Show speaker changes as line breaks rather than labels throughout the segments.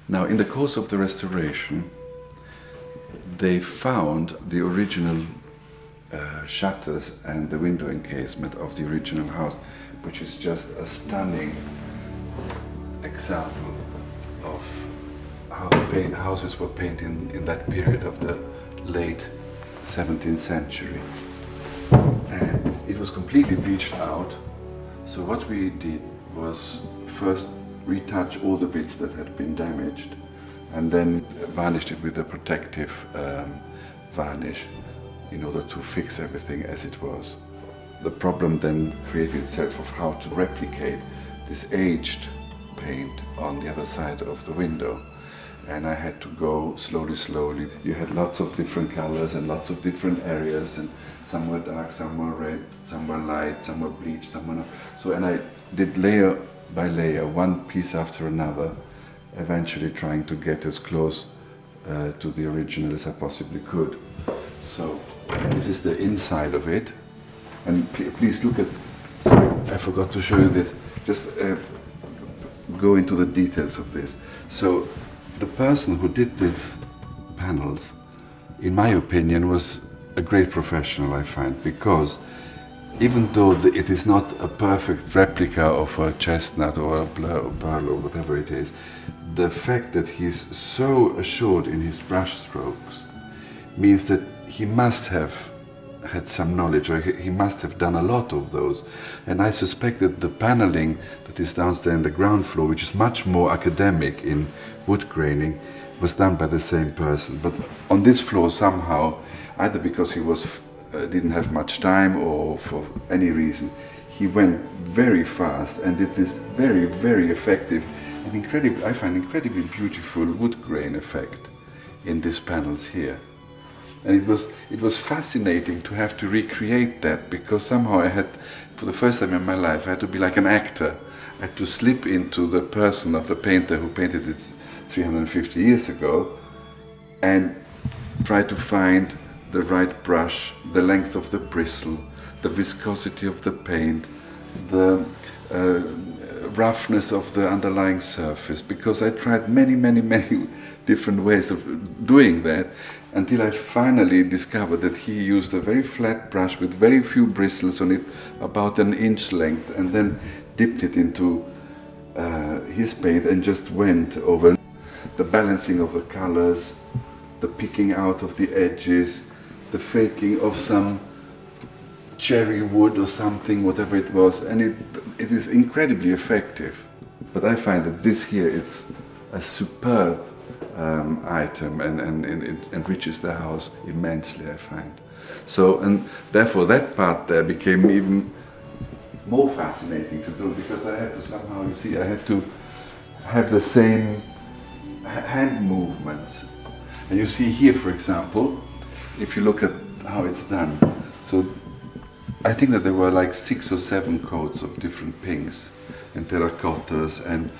Now, in the course of the restoration, they found the original shutters and the window encasement of the original house, which is just a stunning example of how the houses were painted in that period of the late 17th century. And it was completely bleached out. So what we did was first retouch all the bits that had been damaged and then varnished it with a protective varnish in order to fix everything as it was. The problem then created itself of how to replicate this aged paint on the other side of the window. And I had to go slowly. You had lots of different colors and lots of different areas, and some were dark, some were red, some were light, some were bleached, some were not. So, and I did layer by layer, one piece after another, eventually trying to get as close to the original as I possibly could. So this is the inside of it. And please look at, sorry, I forgot to show you this. Just go into the details of this. So the person who did these panels, in my opinion, was a great professional, I find, because even though it is not a perfect replica of a chestnut or a pearl or whatever it is, the fact that he's so assured in his brush strokes means that he must have had some knowledge, or he must have done a lot of those. And I suspect that the paneling that is downstairs in the ground floor, which is much more academic in wood graining, was done by the same person. But on this floor somehow, either because he didn't have much time or for any reason, he went very fast and did this very effective and incredibly, I find, incredibly beautiful wood grain effect in these panels here. And it was fascinating to have to recreate that, because somehow I had, for the first time in my life, I had to be like an actor. I had to slip into the person of the painter who painted it 350 years ago and try to find the right brush, the length of the bristle, the viscosity of the paint, the roughness of the underlying surface, because I tried many different ways of doing that until I finally discovered that he used a very flat brush with very few bristles on it, about an inch length, and then dipped it into his paint and just went over the balancing of the colors, the picking out of the edges, the faking of some cherry wood or something, whatever it was, and it is incredibly effective. But I find that this here, it's a superb item, and it enriches the house immensely, I find. So, and therefore that part there became even more fascinating to do, because I had to somehow, you see, I had to have the same hand movements. And you see here, for example, if you look at how it's done, so I think that there were like 6 or 7 coats of different pinks and terracottas and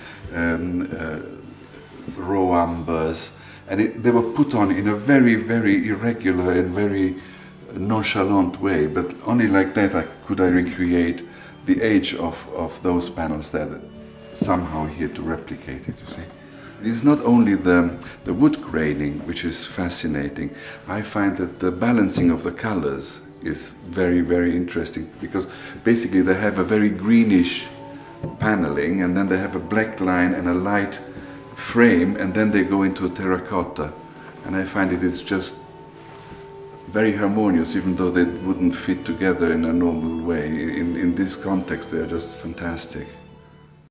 raw ambers, and they were put on in a very irregular and very nonchalant way, but only like that could I recreate the age of those panels there, somehow here to replicate it, you see. It is not only the wood graining which is fascinating. I find that the balancing of the colors is very interesting, because basically they have a very greenish paneling, and then they have a black line and a light frame, and then they go into a terracotta, and I find it is just very harmonious, even though they wouldn't fit together in a normal way. In this context, they are just fantastic.